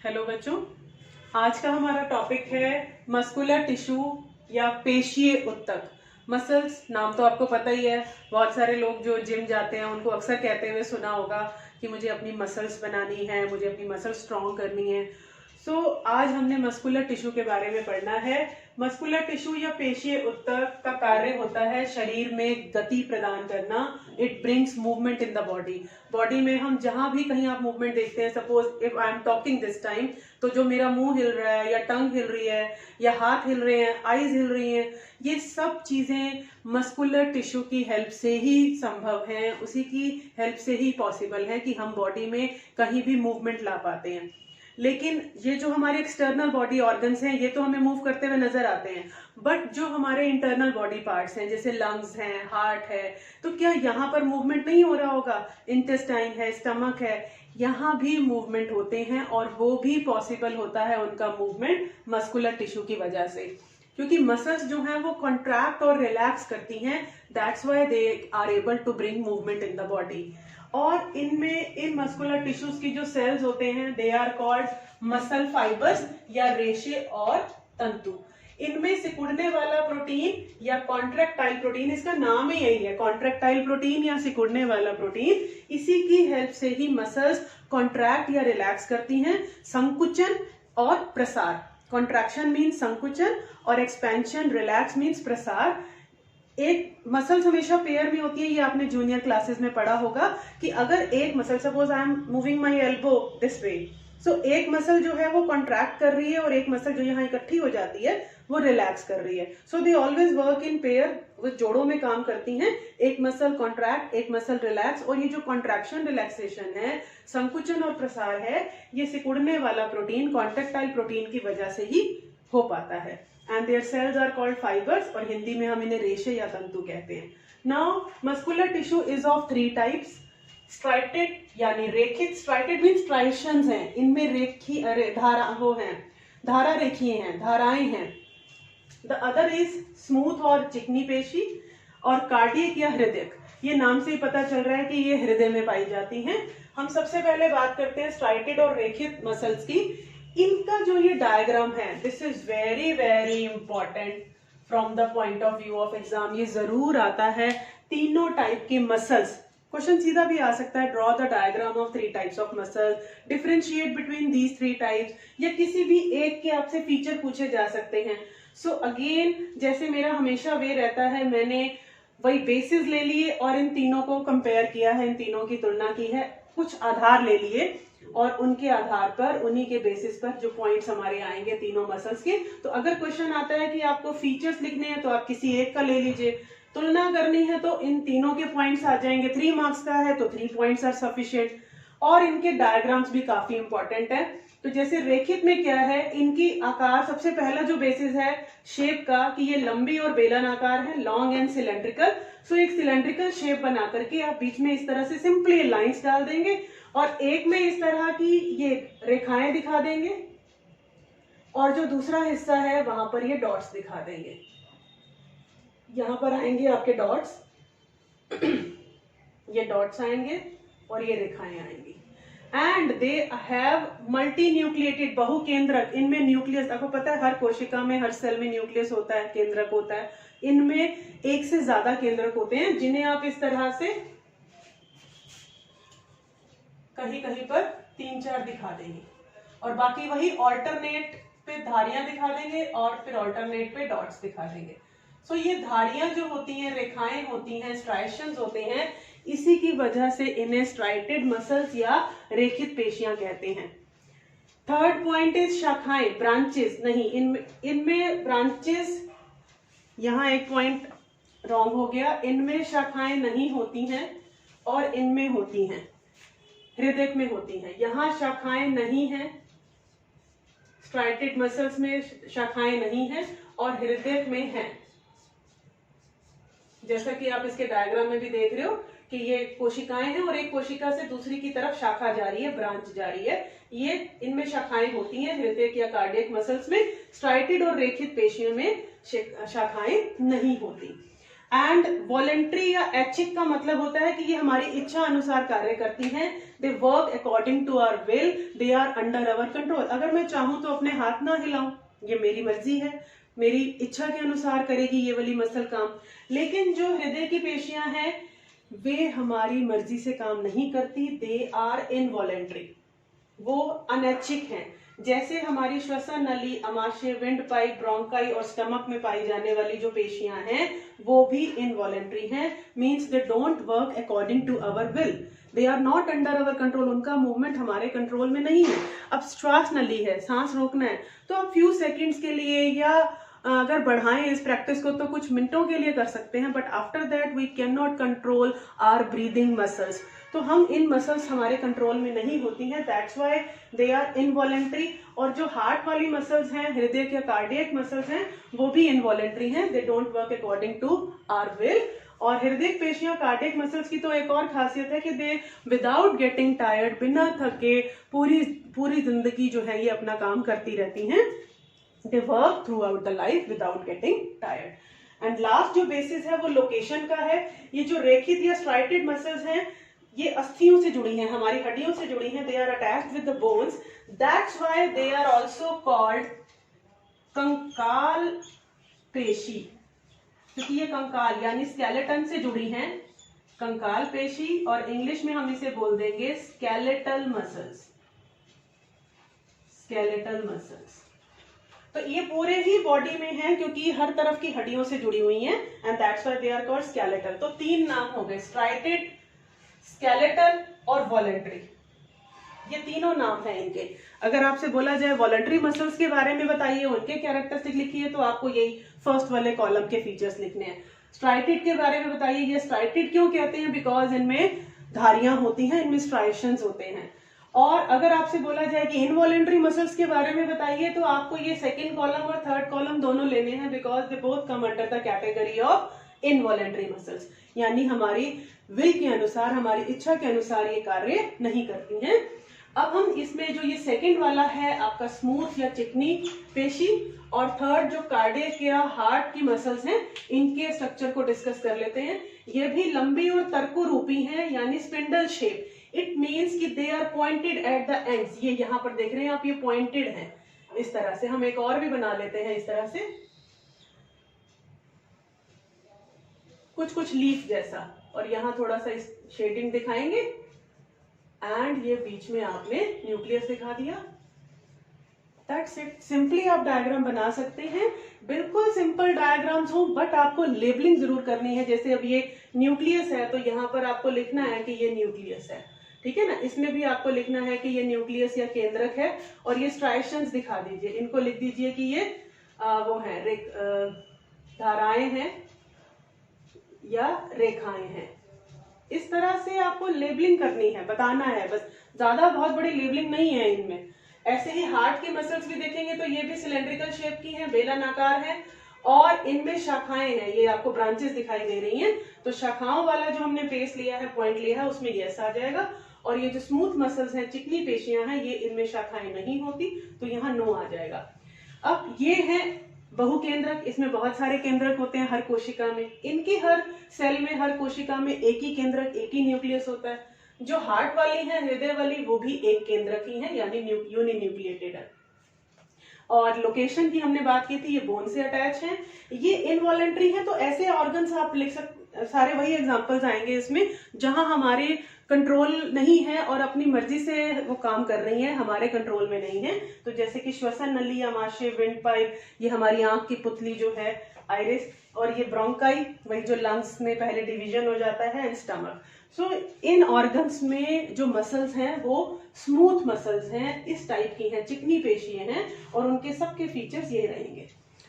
Hello बच्चों, आज का हमारा टॉपिक है मस्कुलर टिश्यू या पेशीय ऊतक। मसल्स नाम तो आपको पता ही है। बहुत सारे लोग जो जिम जाते हैं उनको अक्सर कहते हुए सुना होगा कि मुझे अपनी मसल्स बनानी है, मुझे अपनी मसल्स स्ट्रॉन्ग करनी है। आज हमने मस्कुलर टिश्यू के बारे में पढ़ना है। मस्कुलर टिश्यू या पेशीय ऊतक का कार्य होता है शरीर में गति प्रदान करना। It brings movement in the body में हम जहां भी कहीं आप मूवमेंट देखते हैं, suppose if I am talking this time, तो जो मेरा मुंह हिल रहा है या टंग हिल रही है या हाथ हिल रहे हैं, आईज हिल रही हैं, ये सब चीजें मस्कुलर टिश्यू की हेल्प से ही संभव हैं। उसी की हेल्प से ही पॉसिबल है कि हम बॉडी में कहीं भी मूवमेंट ला पाते हैं। लेकिन ये जो हमारे एक्सटर्नल बॉडी ऑर्गन्स हैं, ये तो हमें मूव करते हुए नजर आते हैं, बट जो हमारे इंटरनल बॉडी पार्ट्स हैं, जैसे लंग्स हैं, हार्ट है, तो क्या यहाँ पर मूवमेंट नहीं हो रहा होगा? इंटेस्टाइन है, स्टमक है, यहाँ भी मूवमेंट होते हैं और वो भी पॉसिबल होता है उनका मूवमेंट मस्कुलर टिश्यू की वजह से, क्योंकि मसल्स जो हैं वो कॉन्ट्रैक्ट और रिलैक्स करती हैं। That's why they are able to bring movement in the body. और इनमें इन मस्कुलर टिश्यूज की जो सेल्स होते हैं, they are called muscle fibres या रेशे और तंतु। इनमें सिकुड़ने वाला प्रोटीन या कॉन्ट्रैक्टाइल प्रोटीन, इसका नाम ही यही है, कॉन्ट्रैक्टाइल प्रोटीन या सिकुड़ने वाला प्रोटीन, इसी की हेल्प से ही मसल्स कॉन्ट्रैक्ट या रिलैक्स करती हैं। संकुचन और प्रसार, कॉन्ट्रैक्शन मीन्स संकुचन और एक्सपेंशन, रिलैक्स मीन्स प्रसार। एक मसल्स हमेशा पेयर में होती है, ये आपने जूनियर क्लासेस में पढ़ा होगा कि अगर एक muscle, suppose I am moving my elbow this way, so एक मसल जो है वो कॉन्ट्रैक्ट कर रही है और एक मसल जो यहाँ इकट्ठी हो जाती है वो रिलैक्स कर रही है। So they always work in pair, वो जोड़ों में काम करती हैं। एक मसल कॉन्ट्रैक्ट, एक मसल रिलैक्स। और ये जो कॉन्ट्रैक्शन रिलैक्सेशन है, संकुचन और प्रसार है, ये सिकुड़ने वाला प्रोटीन, कॉन्ट्रैक्टाइल प्रोटीन की वजह से ही हो पाता है। And their cells are called fibres, और हिंदी में हम इन्हें रेशे या तंतु कहते हैं। Now muscular tissue is of 3 types. Striated यानी रेखित, स्ट्राइटेड मीन स्ट्राइशंस हैं, इनमें रेखी धारा वो हैं, धारा रेखीय हैं, धाराएं हैं। द अदर इज स्मूथ और चिकनी पेशी, और कार्डियक या हृदय, ये नाम से ही पता चल रहा है कि ये हृदय में पाई जाती हैं। हम सबसे पहले बात करते हैं स्ट्राइटेड और रेखित मसल्स की। इनका जो ये डायग्राम है, this is very very important from the point of view of exam. ये जरूर आता है तीनों टाइप के मसल्स, क्वेश्चन सीधा भी आ सकता है, draw the diagram of 3 types of muscle, differentiate between these 3 types, या किसी भी एक के आपसे फीचर पूछे जा सकते हैं। सो अगेन, जैसे मेरा हमेशा वे रहता है, मैंने वही बेसिस ले लिए और इन तीनों को कंपेयर किया है, इन तीनों की तुलना की है, कुछ आधार ले लिए और उनके आधार पर, उन्हीं के बेसिस पर जो पॉइंट्स हमारे आएंगे तीनों मसल्स के। तो अगर क्वेश्चन आता है कि आपको फीचर्स लिखने हैं तो आप किसी एक का ले लीजिए, तुलना करनी है तो इन तीनों के पॉइंट्स आ जाएंगे। 3 मार्क्स का है तो 3 पॉइंट्स आर सफिशिएंट। और इनके डायग्राम्स भी काफी इंपॉर्टेंट है। तो जैसे रेखित में क्या है, इनकी आकार, सबसे पहला जो बेसिस है शेप का, कि ये लंबी और बेलन आकार है, लॉन्ग एंड सिलेंड्रिकल। सो एक सिलेंड्रिकल शेप बना करके आप बीच में इस तरह से सिंपली लाइंस डाल देंगे और एक में इस तरह की ये रेखाएं दिखा देंगे, और जो दूसरा हिस्सा है वहां पर ये डॉट्स दिखा देंगे। यहां पर आएंगे आपके डॉट्स, ये डॉट्स आएंगे और ये रेखाएं आएंगी। And they have multi nucleated, बहुकेंद्रक। इनमें न्यूक्लियस, आपको पता है हर कोशिका में, हर सेल में न्यूक्लियस होता है, केंद्रक होता है। इनमें एक से ज्यादा केंद्रक होते हैं, जिन्हें आप इस तरह से कहीं कहीं पर 3-4 दिखा देंगे, और बाकी वही ऑल्टरनेट पे धारियां दिखा देंगे और फिर ऑल्टरनेट पे डॉट्स दिखा देंगे। सो ये धारियां जो होती हैं, रेखाएं होती हैं, स्ट्राइशंस होते हैं, इसी की वजह से इन्हें स्ट्राइटेड मसल्स या रेखित पेशियां कहते हैं। थर्ड पॉइंट इज शाखाएं, ब्रांचेस नहीं, इनमें ब्रांचेस, यहां एक पॉइंट रॉन्ग हो गया, इनमें शाखाएं नहीं होती हैं और इनमें होती हैं, हृदय में होती हैं। यहां शाखाएं नहीं हैं, स्ट्राइटेड मसल्स में शाखाएं नहीं हैं और हृदय में हैं। जैसा कि आप इसके डायग्राम में भी देख रहे हो कि ये कोशिकाएं हैं और एक कोशिका से दूसरी की तरफ शाखा जा रही है, ब्रांच जा रही है। ये इनमें शाखाएं होती हैं हृदय या कार्डियक मसल्स में। स्ट्राइटेड और रेखित पेशियों में शाखाएं नहीं होती। एंड वॉलेंट्री या ऐच्छिक का मतलब होता है कि ये हमारी इच्छा अनुसार कार्य करती हैं। They work according to our will, they are under our control. अगर मैं चाहूं तो अपने हाथ ना हिलाऊं, ये मेरी मर्जी है, मेरी इच्छा के अनुसार करेगी ये वाली मसल काम। लेकिन जो हृदय की पेशियां हैं वे हमारी मर्जी से काम नहीं करती, दे आर इनवॉलेंट्री, वो अनैच्छिक हैं। जैसे हमारी श्वसन नली, अमाशय, विंड पाइप, ब्रोंकाई और स्टमक में पाई जाने वाली जो पेशियां हैं वो भी इनवॉलेंट्री हैं, means they don't work according to our will, they are not under our control, उनका मूवमेंट हमारे कंट्रोल में नहीं है। अब श्वास नली है, सांस रोकना है तो आप फ्यू सेकेंड्स के लिए या अगर बढ़ाएं इस प्रैक्टिस को तो कुछ मिनटों के लिए कर सकते हैं, but after that we can not control our breathing muscles. तो हम इन मसल्स हमारे कंट्रोल में नहीं होती हैं, that's why they are involuntary. और जो हार्ट वाली मसल्स हैं, हृदय के कार्डियक मसल्स हैं, वो भी इनवॉलेंट्री हैं, they don't work according to our will. और हृदय पेशियां, कार्डियक मसल्स की तो एक और खासियत है कि दे विदाउट गेटिंग टायर्ड, बिना थके पूरी जिंदगी जो है ये अपना काम करती रहती हैं। They work throughout the life without getting tired. And last जो बेसिस है वो लोकेशन का है। ये जो रेखित या स्ट्राइटेड मसल्स हैं ये अस्थियों से जुड़ी हैं, हमारी हड्डियों से जुड़ी हैं। They are attached with the bones. That's why they are also called कंकाल पेशी, क्योंकि ये कंकाल यानी स्केलेटन से जुड़ी हैं, कंकाल पेशी, और इंग्लिश में हम इसे बोल देंगे स्केलेटल मसल्स, स्केलेटल मसल्स। तो ये पूरे ही बॉडी में है क्योंकि हर तरफ की हड्डियों से जुड़ी हुई हैं, and that's why they are called skeletal. तो तीन नाम हो गए, स्ट्राइटेड, स्केलेटल और वॉलेंट्री, ये तीनों नाम हैं इनके। अगर आपसे बोला जाए वॉलेंट्री मसल्स के बारे में बताइए, उनके कैरेक्टरिस्टिक लिखिए, तो आपको यही फर्स्ट वाले कॉलम के फीचर्स लिखने हैं। स्ट्राइटेड के बारे में बताइए, ये स्ट्राइटेड क्यों कहते हैं, बिकॉज इनमें धारियां होती हैं, इनमें स्ट्राइशंस होते हैं। और अगर आपसे बोला जाए कि इनवॉलेंट्री मसल्स के बारे में बताइए, तो आपको ये सेकंड कॉलम और थर्ड कॉलम दोनों लेने हैं, because they both come under the category of involuntary muscles, यानी हमारी विल के अनुसार, हमारी इच्छा के अनुसार ये कार्य नहीं करती हैं। अब हम इसमें जो ये सेकंड वाला है आपका स्मूथ या चिकनी पेशी, और थर्ड जो कार्डियक या हार्ट की मसल्स हैं, इनके स्ट्रक्चर को डिस्कस कर लेते हैं। ये भी लंबी और तर्कुरूपी हैं, यानी स्पिंडल शेप। इट मीन्स कि they are pointed at the ends. ये यहाँ पर देख रहे हैं आप, ये पॉइंटेड है इस तरह से। हम एक और भी बना लेते हैं इस तरह से, कुछ लीफ जैसा, और यहाँ थोड़ा सा इस शेडिंग दिखाएंगे, एंड ये बीच में आपने न्यूक्लियस दिखा दिया। That's it. सिंपली आप डायग्राम बना सकते हैं, बिल्कुल सिंपल डायग्राम्स हो, बट आपको लेबलिंग जरूर करनी है। जैसे अब ये न्यूक्लियस है तो यहाँ पर आपको लिखना है कि ये न्यूक्लियस है, ठीक है ना। इसमें भी आपको लिखना है कि ये न्यूक्लियस या केंद्रक है, और ये स्ट्राइशंस दिखा दीजिए, इनको लिख दीजिए कि ये वो है धाराएं हैं या रेखाएं हैं। इस तरह से आपको लेबलिंग करनी है, बताना है बस, ज्यादा बहुत बड़ी लेबलिंग नहीं है इनमें। ऐसे ही हार्ट की मसल्स भी देखेंगे तो ये भी सिलेंड्रिकल शेप की हैं, बेलनाकार है, और इनमें शाखाएं हैं, ये आपको ब्रांचेस दिखाई दे रही हैं। तो शाखाओं वाला जो हमने पेस लिया है, पॉइंट लिया है, उसमें यस आ जाएगा। और ये जो स्मूथ मसल्स हैं, चिकनी पेशियां हैं, ये इनमें शाखाएं नहीं होती, तो यहाँ नो आ जाएगा। अब ये है बहुकेंद्रक, इसमें बहुत सारे केंद्रक होते हैं हर कोशिका में। इनकी हर सेल में, हर कोशिका में एक ही केंद्रक, एक ही न्यूक्लियस होता है। जो हार्ट वाली है, हृदय वाली, वो भी एक केंद्रक ही है, यानी यूनिन्यूक्लिएटेड है। और लोकेशन की हमने बात की थी, ये बोन से अटैच है, ये इनवॉलेंट्री है। तो ऐसे ऑर्गन्स आप लिख सकते, सारे वही एग्जांपल्स आएंगे इसमें जहां हमारे कंट्रोल नहीं है और अपनी मर्जी से वो काम कर रही है, हमारे कंट्रोल में नहीं है। तो जैसे कि श्वसन नली, अमाशय, विंड पाइप, ये हमारी आंख की पुतली जो है, आइरिस, और ये ब्रोंकाई, वही जो लंग्स में पहले डिवीजन हो जाता है, and stomach. So in organs में जो मसल्स हैं वो स्मूथ मसल्स हैं, इस टाइप की हैं, चिकनी पेशियां हैं, और उनके सबके फीचर्स ये रहेंगे।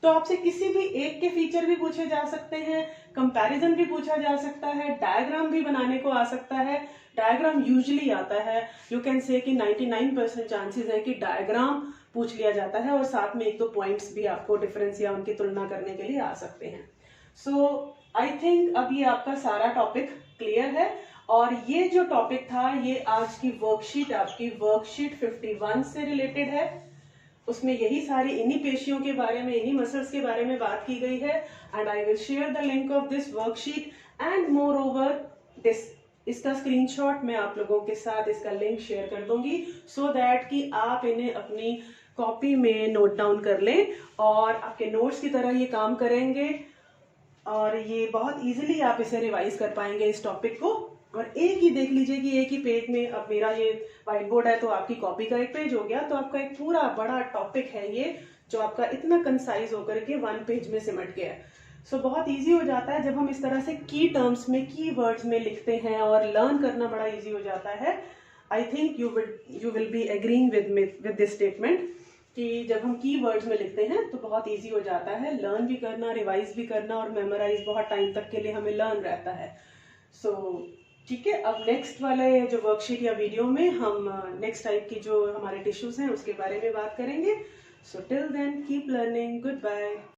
तो आपसे किसी भी एक के फीचर भी पूछे जा सकते हैं, कंपैरिजन भी पूछा जा सकता है, डायग्राम भी बनाने को आ सकता है। डायग्राम यूजुअली आता है, यू कैन से कि 99% चांसेस है कि डायग्राम पूछ लिया जाता है, और साथ में एक दो पॉइंट्स भी आपको डिफरेंस या उनकी तुलना करने के लिए आ सकते हैं। सो आई थिंक अब ये आपका सारा टॉपिक क्लियर है। और ये जो टॉपिक था, ये आज की वर्कशीट, आपकी वर्कशीट 51 से रिलेटेड है। उसमें यही सारी इन्हीं पेशियों के बारे में, इन्हीं मसल्स के बारे में बात की गई है। And I will share the link of this worksheet and more over this, इसका स्क्रीनशॉट मैं आप लोगों के साथ इसका लिंक शेयर कर दूंगी, सो दैट कि आप इन्हें अपनी कॉपी में नोट डाउन कर लें और आपके नोट्स की तरह ये काम करेंगे और ये बहुत इजीली आप इसे रिवाइज कर पाएंगे इस टॉपिक को। और एक ही देख लीजिए कि एक ही पेज में, अब मेरा ये व्हाइट बोर्ड है तो आपकी कॉपी का एक पेज हो गया, तो आपका एक पूरा बड़ा टॉपिक है ये जो आपका इतना कंसाइज होकर के 1 पेज में सिमट गया है। सो बहुत इजी हो जाता है जब हम इस तरह से की टर्म्स में, की वर्ड्स में लिखते हैं और लर्न करना बड़ा इजी हो जाता है। I think you will be agreeing with this statement कि जब हम की वर्ड्स में लिखते हैं तो बहुत इजी हो जाता है लर्न भी करना, रिवाइज भी करना और मेमोराइज बहुत टाइम तक के लिए हमें लर्न रहता है। सो ठीक है, अब नेक्स्ट वाले जो वर्कशीट या वीडियो में हम नेक्स्ट टाइप की जो हमारे टिश्यूज हैं उसके बारे में बात करेंगे। So till then keep learning, good bye.